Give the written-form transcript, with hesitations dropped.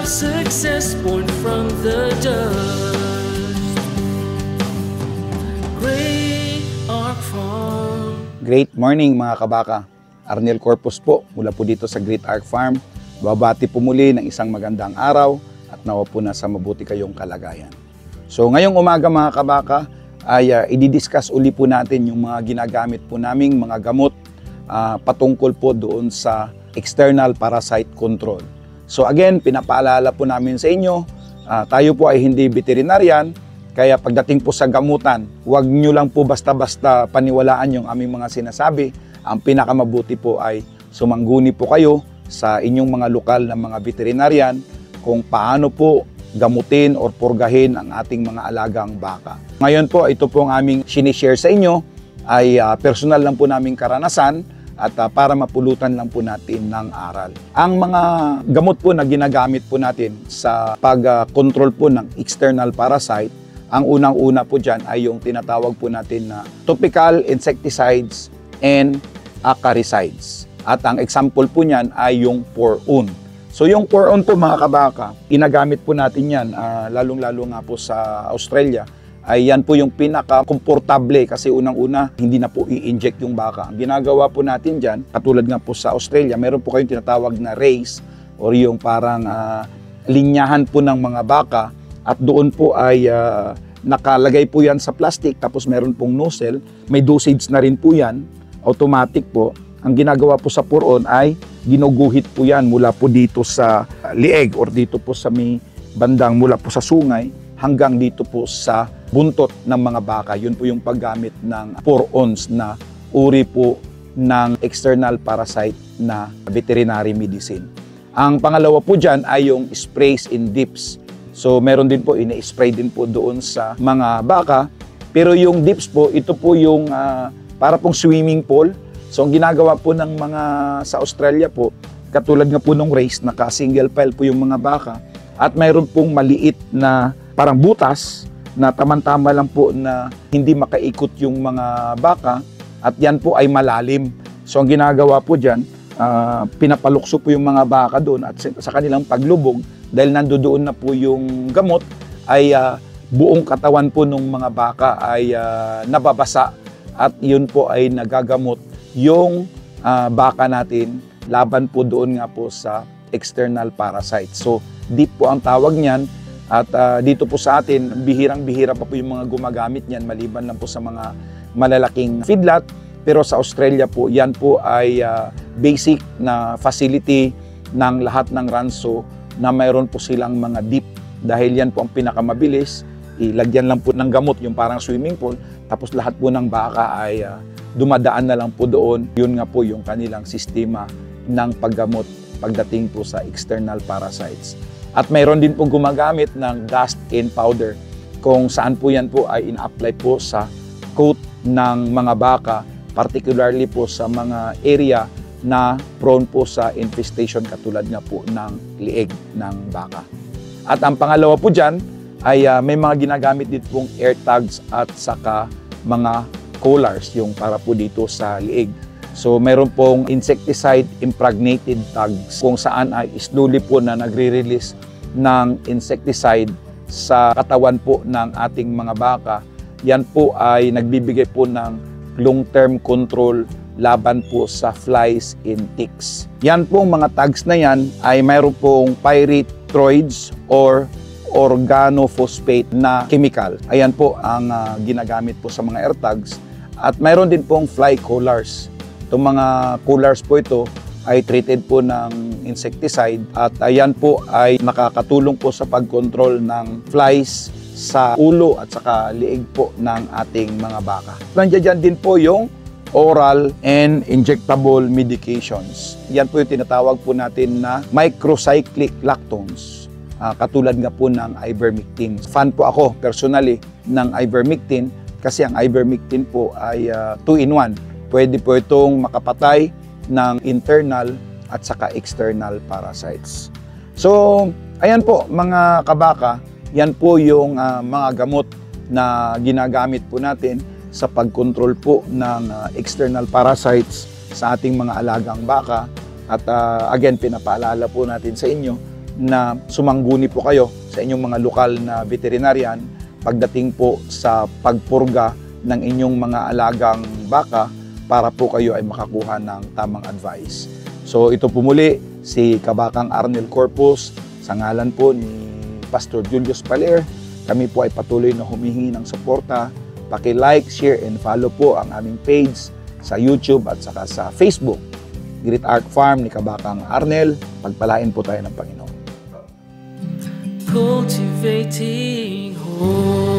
success born from the dust. Great Ark Farm. Great morning mga kabaka. Arnel Corpus po mula po dito sa Great Ark Farm. Babati po muli ng isang magandang araw at nawa po na sa mabuti kayong kalagayan. So ngayong umaga mga kabaka ay i-discuss uli po natin yung mga ginagamit po naming mga gamot patungkol po doon sa external parasite control. So again, pinapaalala po namin sa inyo, tayo po ay hindi veterinarian, kaya pagdating po sa gamutan, huwag nyo lang po basta-basta paniwalaan yung aming mga sinasabi. Ang pinakamabuti po ay sumangguni po kayo sa inyong mga lokal na mga veterinarian kung paano po gamutin or purgahin ang ating mga alagang baka. Ngayon po, ito po ang aming sinishare sa inyo ay personal lang po naming karanasan at para mapulutan lang po natin ng aral. Ang mga gamot po na ginagamit po natin sa pag-control po ng external parasite, ang unang-una po dyan ay yung tinatawag po natin na topical insecticides and acaricides. At ang example po niyan ay yung Pour-On. So yung Pour-On po mga kabaka, ginagamit po natin yan, lalong-lalo nga po sa Australia, ay yan po yung pinaka-komportable kasi unang-una, hindi na po i-inject yung baka. Ang ginagawa po natin dyan, katulad nga po sa Australia, meron po kayong tinatawag na race or yung parang linyahan po ng mga baka at doon po ay nakalagay po yan sa plastic tapos meron pong nozzle, may dosage na rin po yan, automatic po. Ang ginagawa po sa Pour-On ay ginuguhit po yan mula po dito sa lieg or dito po sa may bandang mula po sa sungay hanggang dito po sa buntot ng mga baka. Yun po yung paggamit ng Pour-Ons na uri po ng external parasite na veterinary medicine. Ang pangalawa po dyan ay yung sprays in dips. So meron din po, ina-spray din po doon sa mga baka. Pero yung dips po, ito po yung para pong swimming pool. So ang ginagawa po ng mga sa Australia po, katulad nga po nung race, naka-single file po yung mga baka. At mayroon pong maliit na parang butas na tamang-tama lang po na hindi makaikot yung mga baka at yan po ay malalim. So ang ginagawa po dyan, pinapalukso po yung mga baka doon at sa kanilang paglubog, dahil nandoon na po yung gamot, ay buong katawan po ng mga baka ay nababasa at yun po ay nagagamot yung baka natin laban po doon nga po sa external parasite. So deep po ang tawag niyan at dito po sa atin, bihirang-bihira pa po yung mga gumagamit niyan maliban lang po sa mga malalaking feedlot. Pero sa Australia po, yan po ay basic na facility ng lahat ng ranso na mayroon po silang mga deep dahil yan po ang pinakamabilis. Ilagyan lang po ng gamot yung parang swimming pool tapos lahat po ng baka ay dumadaan na lang po doon. Yun nga po yung kanilang sistema ng paggamot pagdating po sa external parasites. At mayroon din pong gumagamit ng dust in powder kung saan po yan po ay ina-apply po sa coat ng mga baka, particularly po sa mga area na prone po sa infestation katulad nga po ng lieg ng baka. At ang pangalawa po dyan ay may mga ginagamit dito pong air tags at saka mga collars yung para po dito sa lieg. So meron pong insecticide impregnated tags kung saan ay slowly po na nagre-release ng insecticide sa katawan po ng ating mga baka. Yan po ay nagbibigay po ng long-term control laban po sa flies and ticks. Yan pong mga tags na yan ay mayroon pong pyrethroids or organophosphate na chemical. Ayan po ang ginagamit po sa mga air tags. At mayroon din pong fly collars. Itong mga collars po ito ay treated po ng insecticide at ayan po ay nakakatulong po sa pag-control ng flies sa ulo at saka liig po ng ating mga baka. Nandiyan din po yung oral and injectable medications. Yan po yung tinatawag po natin na microcyclic lactones. Katulad nga po ng ivermectin. Fan po ako personally ng ivermectin kasi ang ivermectin po ay 2-in-1. Pwede po itong makapatay ng internal at saka external parasites. So, ayan po mga kabaka, yan po yung mga gamot na ginagamit po natin sa pag-control po ng external parasites sa ating mga alagang baka. At again, pinapaalala po natin sa inyo na sumangguni po kayo sa inyong mga lokal na veterinarian pagdating po sa pagpurga ng inyong mga alagang baka para po kayo ay makakuha ng tamang advice. So ito po muli si Kabakang Arnel Corpus sa ngalan po ni Pastor Julius Paler. Kami po ay patuloy na humihingi ng suporta. Paki-like, share, and follow po ang aming page sa YouTube at saka sa Facebook. Great Ark Farm ni Kabakang Arnel. Pagpalain po tayo ng Panginoon. Cultivating hope.